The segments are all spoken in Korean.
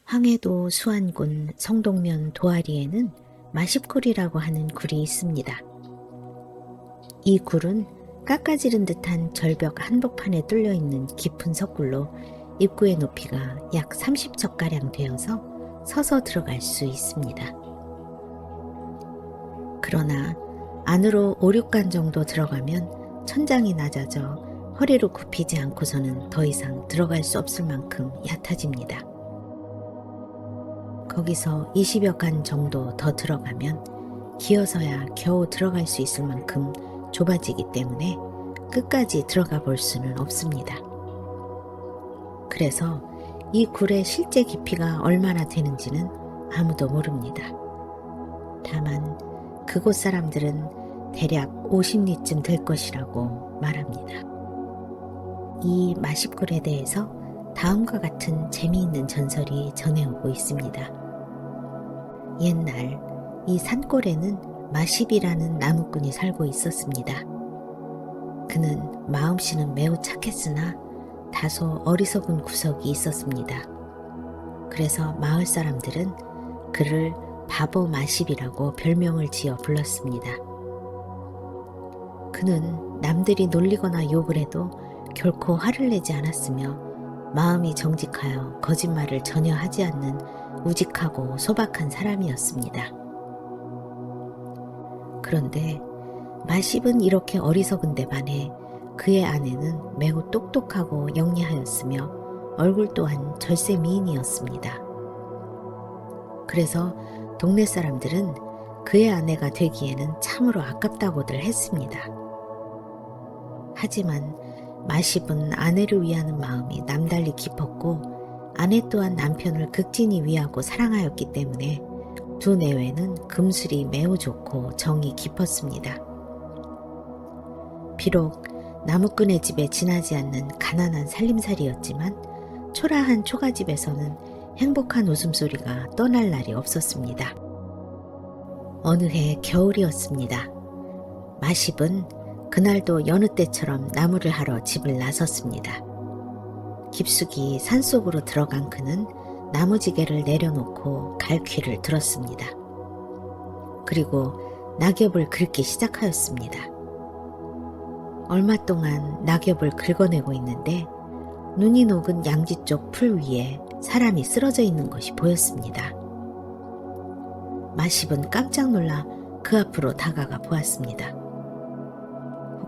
황해도 수안군 성동면 도아리에는 마십굴이라고 하는 굴이 있습니다. 이 굴은 깎아지른 듯한 절벽 한복판에 뚫려있는 깊은 석굴로 입구의 높이가 약 30척가량 되어서 서서 들어갈 수 있습니다. 그러나 안으로 5, 6간 정도 들어가면 천장이 낮아져 허리를 굽히지 않고서는 더 이상 들어갈 수 없을 만큼 얕아집니다. 거기서 20여 간 정도 더 들어가면 기어서야 겨우 들어갈 수 있을 만큼 좁아지기 때문에 끝까지 들어가 볼 수는 없습니다. 그래서 이 굴의 실제 깊이가 얼마나 되는지는 아무도 모릅니다. 다만 그곳 사람들은 대략 50리쯤 될 것이라고 말합니다. 이 마십굴에 대해서 다음과 같은 재미있는 전설이 전해오고 있습니다. 옛날 이 산골에는 마십이라는 나무꾼이 살고 있었습니다. 그는 마음씨는 매우 착했으나 다소 어리석은 구석이 있었습니다. 그래서 마을 사람들은 그를 바보 마십이라고 별명을 지어 불렀습니다. 그는 남들이 놀리거나 욕을 해도 결코 화를 내지 않았으며 마음이 정직하여 거짓말을 전혀 하지 않는 우직하고 소박한 사람이었습니다. 그런데 마십은 이렇게 어리석은 데 반해 그의 아내는 매우 똑똑하고 영리하였으며 얼굴 또한 절세 미인이었습니다. 그래서 동네 사람들은 그의 아내가 되기에는 참으로 아깝다고들 했습니다. 하지만 마십은 아내를 위하는 마음이 남달리 깊었고 아내 또한 남편을 극진히 위하고 사랑하였기 때문에 두 내외는 금술이 매우 좋고 정이 깊었습니다. 비록 나무꾼의 집에 지나지 않는 가난한 살림살이였지만 초라한 초가집에서는 행복한 웃음소리가 떠날 날이 없었습니다. 어느 해 겨울이었습니다. 마십은 그날도 여느 때처럼 나무를 하러 집을 나섰습니다. 깊숙이 산속으로 들어간 그는 나무지게를 내려놓고 갈퀴를 들었습니다. 그리고 낙엽을 긁기 시작하였습니다. 얼마 동안 낙엽을 긁어내고 있는데 눈이 녹은 양지 쪽 풀 위에 사람이 쓰러져 있는 것이 보였습니다. 마십은 깜짝 놀라 그 앞으로 다가가 보았습니다.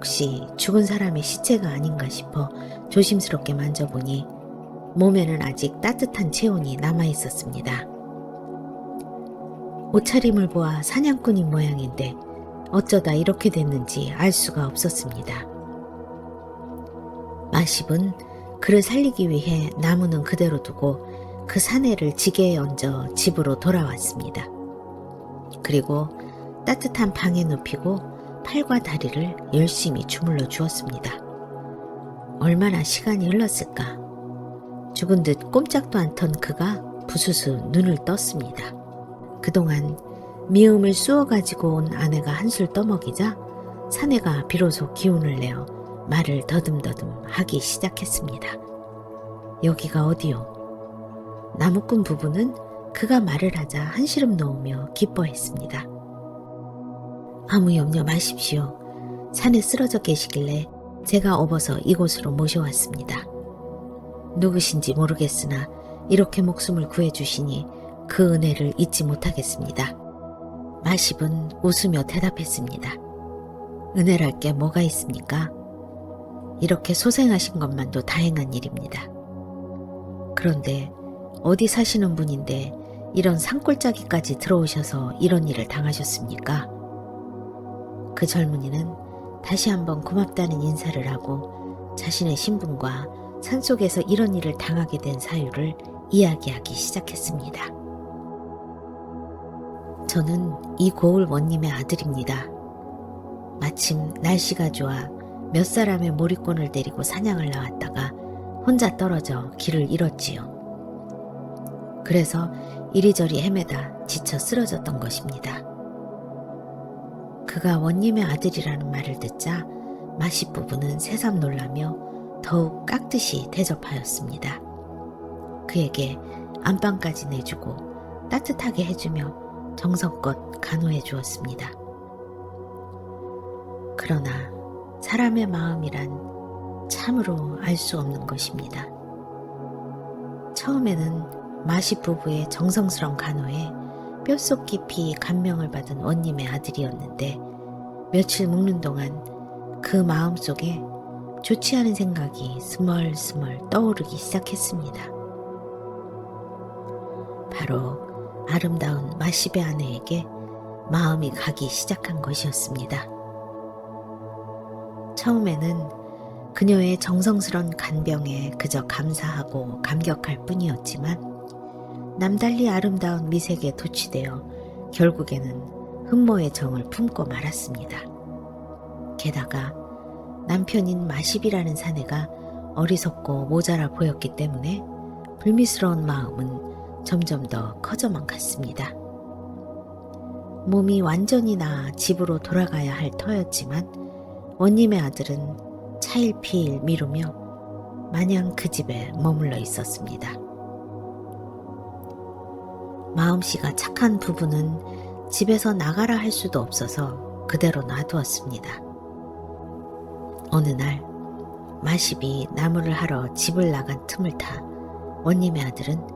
혹시 죽은 사람의 시체가 아닌가 싶어 조심스럽게 만져보니 몸에는 아직 따뜻한 체온이 남아있었습니다. 옷차림을 보아 사냥꾼인 모양인데 어쩌다 이렇게 됐는지 알 수가 없었습니다. 마십은 그를 살리기 위해 나무는 그대로 두고 그 사내를 지게에 얹어 집으로 돌아왔습니다. 그리고 따뜻한 방에 눕히고 팔과 다리를 열심히 주물러 주었습니다. 얼마나 시간이 흘렀을까? 죽은 듯 꼼짝도 않던 그가 부스스 눈을 떴습니다. 그동안 미음을 쑤어가지고 온 아내가 한술 떠먹이자 사내가 비로소 기운을 내어 말을 더듬더듬 하기 시작했습니다. 여기가 어디요? 나무꾼 부부는 그가 말을 하자 한시름 놓으며 기뻐했습니다. 아무 염려 마십시오. 산에 쓰러져 계시길래 제가 업어서 이곳으로 모셔왔습니다. 누구신지 모르겠으나 이렇게 목숨을 구해주시니 그 은혜를 잊지 못하겠습니다. 마십은 웃으며 대답했습니다. 은혜랄 게 뭐가 있습니까? 이렇게 소생하신 것만도 다행한 일입니다. 그런데 어디 사시는 분인데 이런 산골짜기까지 들어오셔서 이런 일을 당하셨습니까? 그 젊은이는 다시 한번 고맙다는 인사를 하고 자신의 신분과 산속에서 이런 일을 당하게 된 사유를 이야기하기 시작했습니다. 저는 이 고을 원님의 아들입니다. 마침 날씨가 좋아 몇 사람의 몰입꾼을 데리고 사냥을 나왔다가 혼자 떨어져 길을 잃었지요. 그래서 이리저리 헤매다 지쳐 쓰러졌던 것입니다. 그가 원님의 아들이라는 말을 듣자 마십 부부는 새삼 놀라며 더욱 깍듯이 대접하였습니다. 그에게 안방까지 내주고 따뜻하게 해주며 정성껏 간호해 주었습니다. 그러나 사람의 마음이란 참으로 알 수 없는 것입니다. 처음에는 마시 부부의 정성스러운 간호에 뼛속 깊이 감명을 받은 원님의 아들이었는데 며칠 묵는 동안 그 마음속에 좋지 않은 생각이 스멀스멀 떠오르기 시작했습니다. 바로 아름다운 마시베 아내에게 마음이 가기 시작한 것이었습니다. 처음에는 그녀의 정성스런 간병에 그저 감사하고 감격할 뿐이었지만 남달리 아름다운 미색에 도취되어 결국에는 흠모의 정을 품고 말았습니다. 게다가 남편인 마십이라는 사내가 어리석고 모자라 보였기 때문에 불미스러운 마음은 점점 더 커져만 갔습니다. 몸이 완전히 나아 집으로 돌아가야 할 터였지만 원님의 아들은 차일피일 미루며 마냥 그 집에 머물러 있었습니다. 마음씨가 착한 부부는 집에서 나가라 할 수도 없어서 그대로 놔두었습니다. 어느 날 마십이 나무를 하러 집을 나간 틈을 타 원님의 아들은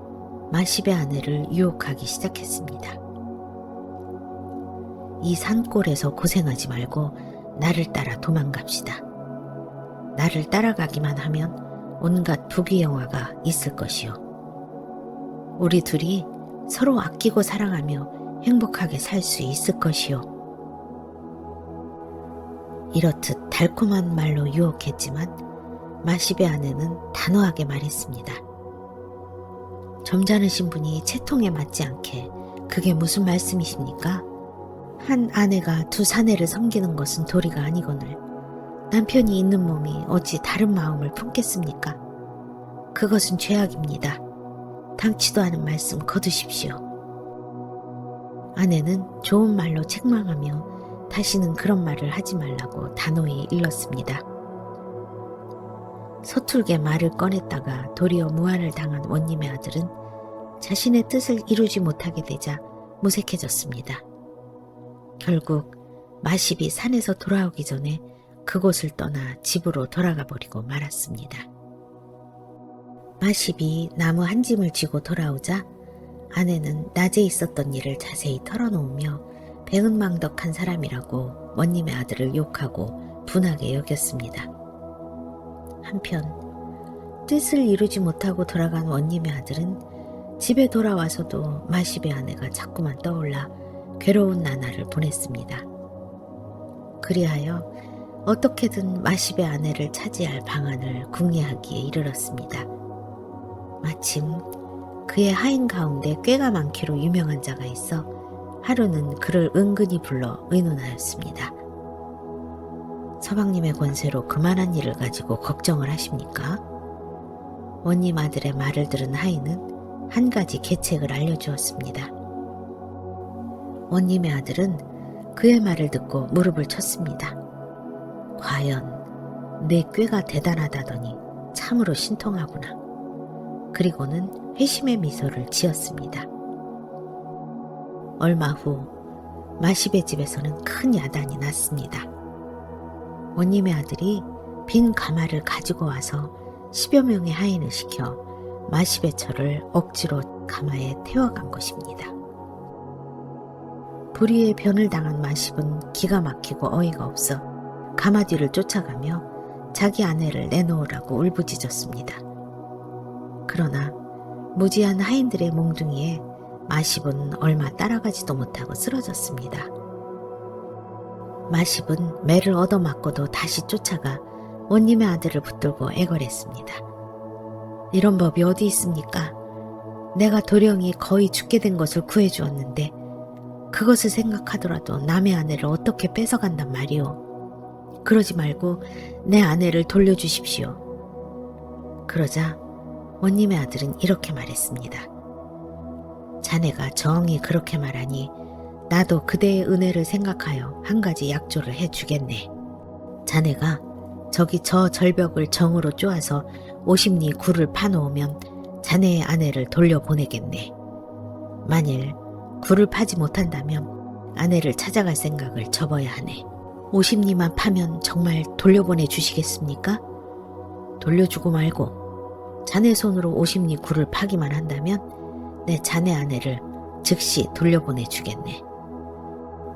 마십의 아내를 유혹하기 시작했습니다. 이 산골에서 고생하지 말고 나를 따라 도망갑시다. 나를 따라가기만 하면 온갖 부귀영화가 있을 것이요. 우리 둘이 서로 아끼고 사랑하며 행복하게 살 수 있을 것이요. 이렇듯 달콤한 말로 유혹했지만 마십의 아내는 단호하게 말했습니다. 점잖으신 분이 채통에 맞지 않게 그게 무슨 말씀이십니까? 한 아내가 두 사내를 섬기는 것은 도리가 아니거늘 남편이 있는 몸이 어찌 다른 마음을 품겠습니까? 그것은 죄악입니다. 당치도 않은 말씀 거두십시오. 아내는 좋은 말로 책망하며 다시는 그런 말을 하지 말라고 단호히 일렀습니다. 서툴게 말을 꺼냈다가 도리어 무안을 당한 원님의 아들은 자신의 뜻을 이루지 못하게 되자 무색해졌습니다. 결국 마십이 산에서 돌아오기 전에 그곳을 떠나 집으로 돌아가 버리고 말았습니다. 마십이 나무 한 짐을 쥐고 돌아오자 아내는 낮에 있었던 일을 자세히 털어놓으며 배은망덕한 사람이라고 원님의 아들을 욕하고 분하게 여겼습니다. 한편 뜻을 이루지 못하고 돌아간 원님의 아들은 집에 돌아와서도 마십의 아내가 자꾸만 떠올라 괴로운 나날을 보냈습니다. 그리하여 어떻게든 마십의 아내를 차지할 방안을 궁리하기에 이르렀습니다. 마침 그의 하인 가운데 꾀가 많기로 유명한 자가 있어 하루는 그를 은근히 불러 의논하였습니다. 서방님의 권세로 그만한 일을 가지고 걱정을 하십니까? 원님 아들의 말을 들은 하인은 한 가지 계책을 알려주었습니다. 원님의 아들은 그의 말을 듣고 무릎을 쳤습니다. 과연 내 꾀가 대단하다더니 참으로 신통하구나. 그리고는 회심의 미소를 지었습니다. 얼마 후 마십의 집에서는 큰 야단이 났습니다. 원님의 아들이 빈 가마를 가지고 와서 10여 명의 하인을 시켜 마십의 처를 억지로 가마에 태워간 것입니다. 불의의 변을 당한 마십은 기가 막히고 어이가 없어 가마 뒤를 쫓아가며 자기 아내를 내놓으라고 울부짖었습니다. 그러나 무지한 하인들의 몽둥이에 마십은 얼마 따라가지도 못하고 쓰러졌습니다. 마십은 매를 얻어맞고도 다시 쫓아가 원님의 아들을 붙들고 애걸했습니다. 이런 법이 어디 있습니까? 내가 도령이 거의 죽게 된 것을 구해주었는데 그것을 생각하더라도 남의 아내를 어떻게 뺏어간단 말이오. 그러지 말고 내 아내를 돌려주십시오. 그러자 원님의 아들은 이렇게 말했습니다. 자네가 정히 그렇게 말하니 나도 그대의 은혜를 생각하여 한 가지 약조를 해주겠네. 자네가 저기 저 절벽을 정으로 쪼아서 50리 굴을 파놓으면 자네의 아내를 돌려보내겠네. 만일 굴을 파지 못한다면 아내를 찾아갈 생각을 접어야 하네. 50리만 파면 정말 돌려보내 주시겠습니까? 돌려주고 말고 자네 손으로 50리 굴을 파기만 한다면 내 자네 아내를 즉시 돌려보내 주겠네.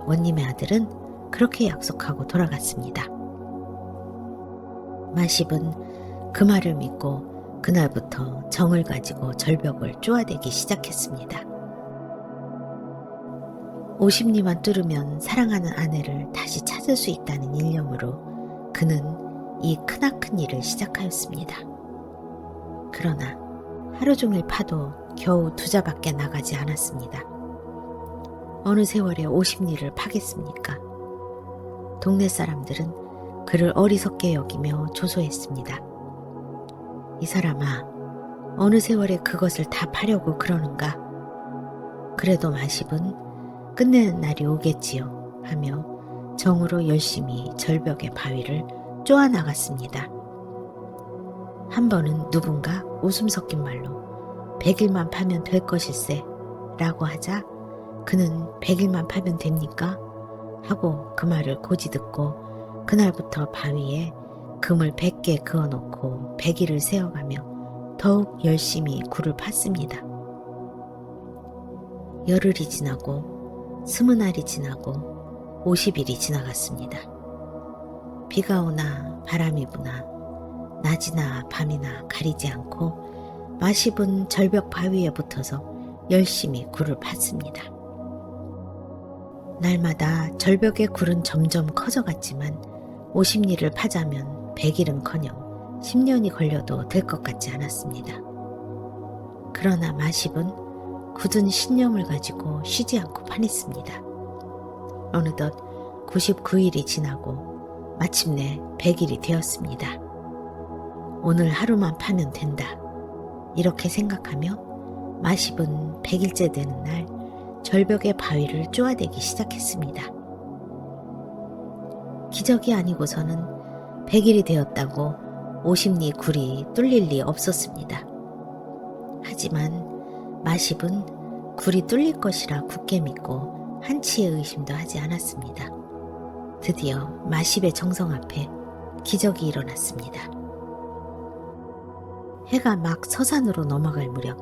원님의 아들은 그렇게 약속하고 돌아갔습니다. 마십은 그 말을 믿고 그날부터 정을 가지고 절벽을 쪼아대기 시작했습니다. 50리만 뚫으면 사랑하는 아내를 다시 찾을 수 있다는 일념으로 그는 이 크나큰 일을 시작하였습니다. 그러나 하루 종일 파도 겨우 2자밖에 나가지 않았습니다. 어느 세월에 50리를 파겠습니까? 동네 사람들은 그를 어리석게 여기며 조소했습니다. 이 사람아, 어느 세월에 그것을 다 파려고 그러는가? 그래도 마십은 끝내는 날이 오겠지요 하며 정으로 열심히 절벽의 바위를 쪼아 나갔습니다. 한 번은 누군가 웃음 섞인 말로 100일만 파면 될 것일세 라고 하자 그는 100일만 파면 됩니까? 하고 그 말을 고지 듣고 그날부터 바위에 금을 100개 그어놓고 100일을 세어가며 더욱 열심히 굴을 팠습니다. 열흘이 지나고 20날이 지나고 50일이 지나갔습니다. 비가 오나 바람이 부나 낮이나 밤이나 가리지 않고 마십은 절벽 바위에 붙어서 열심히 굴을 팠습니다. 날마다 절벽의 굴은 점점 커져갔지만 50리를 파자면 100일은커녕 10년이 걸려도 될 것 같지 않았습니다. 그러나 마십은 굳은 신념을 가지고 쉬지 않고 파냈습니다. 어느덧 99일이 지나고 마침내 100일이 되었습니다. 오늘 하루만 파면 된다. 이렇게 생각하며 마십은 100일째 되는 날 절벽의 바위를 쪼아대기 시작했습니다. 기적이 아니고서는 100일이 되었다고 50리 굴이 뚫릴 리 없었습니다. 하지만 마십은 굴이 뚫릴 것이라 굳게 믿고 한치의 의심도 하지 않았습니다. 드디어 마십의 정성 앞에 기적이 일어났습니다. 해가 막 서산으로 넘어갈 무렵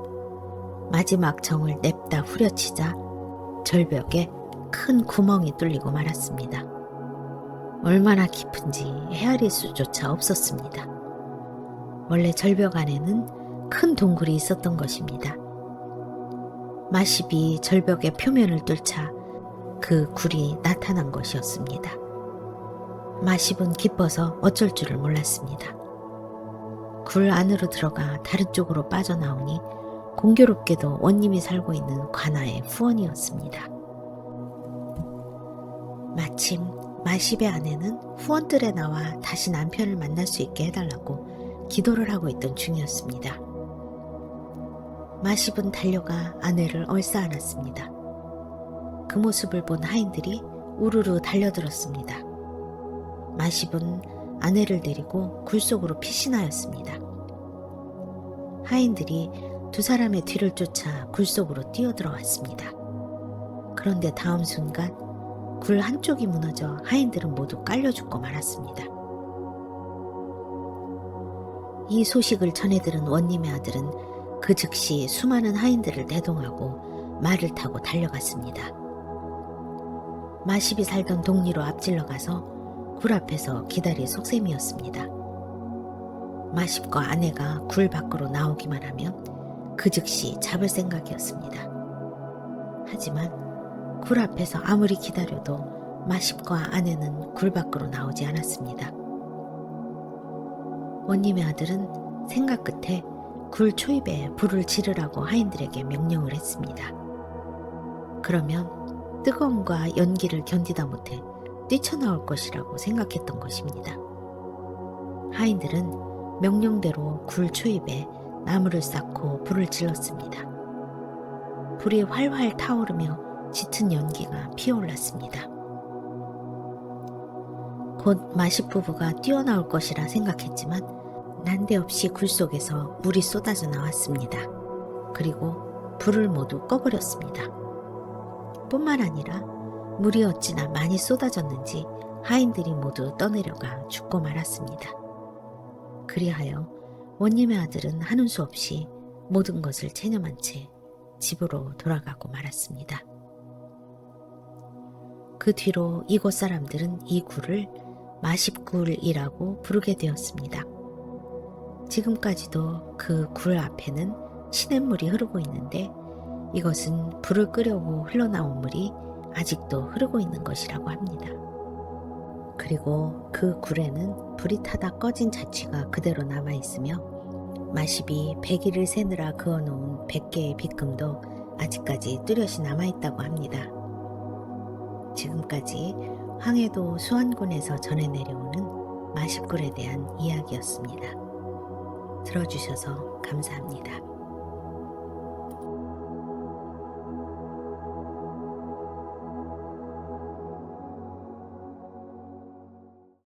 마지막 정을 냅다 후려치자 절벽에 큰 구멍이 뚫리고 말았습니다. 얼마나 깊은지 헤아릴 수조차 없었습니다. 원래 절벽 안에는 큰 동굴이 있었던 것입니다. 마십이 절벽의 표면을 뚫자 그 굴이 나타난 것이었습니다. 마십은 기뻐서 어쩔 줄을 몰랐습니다. 굴 안으로 들어가 다른 쪽으로 빠져나오니 공교롭게도 원님이 살고 있는 관아의 후원이었습니다. 마침 마십의 아내는 후원들에 나와 다시 남편을 만날 수 있게 해달라고 기도를 하고 있던 중이었습니다. 마십은 달려가 아내를 얼싸안았습니다. 그 모습을 본 하인들이 우르르 달려들었습니다. 마십은 아내를 데리고 굴 속으로 피신하였습니다. 하인들이 두 사람의 뒤를 쫓아 굴 속으로 뛰어들어왔습니다. 그런데 다음 순간 굴 한쪽이 무너져 하인들은 모두 깔려 죽고 말았습니다. 이 소식을 전해 들은 원님의 아들은 그 즉시 수많은 하인들을 대동하고 말을 타고 달려갔습니다. 마십이 살던 동리로 앞질러 가서 굴 앞에서 기다릴 속셈이었습니다. 마십과 아내가 굴 밖으로 나오기만 하면 그 즉시 잡을 생각이었습니다. 하지만 굴 앞에서 아무리 기다려도 마십과 아내는 굴 밖으로 나오지 않았습니다. 원님의 아들은 생각 끝에 굴 초입에 불을 지르라고 하인들에게 명령을 했습니다. 그러면 뜨거움과 연기를 견디다 못해 뛰쳐나올 것이라고 생각했던 것입니다. 하인들은 명령대로 굴 초입에 나무를 쌓고 불을 질렀습니다. 불이 활활 타오르며 짙은 연기가 피어올랐습니다. 곧 마십 부부가 뛰어나올 것이라 생각했지만 난데없이 굴 속에서 물이 쏟아져 나왔습니다. 그리고 불을 모두 꺼버렸습니다. 뿐만 아니라 물이 어찌나 많이 쏟아졌는지 하인들이 모두 떠내려가 죽고 말았습니다. 그리하여 원님의 아들은 하는 수 없이 모든 것을 체념한 채 집으로 돌아가고 말았습니다. 그 뒤로 이곳 사람들은 이 굴을 마십굴이라고 부르게 되었습니다. 지금까지도 그 굴 앞에는 시냇물이 흐르고 있는데 이것은 불을 끄려고 흘러나온 물이 아직도 흐르고 있는 것이라고 합니다. 그리고 그 굴에는 불이 타다 꺼진 자취가 그대로 남아있으며 마십이 100일을 세느라 그어놓은 100개의 빗금도 아직까지 뚜렷이 남아있다고 합니다. 지금까지 황해도 수안군에서 전해 내려오는 마십굴에 대한 이야기였습니다. 들어주셔서 감사합니다.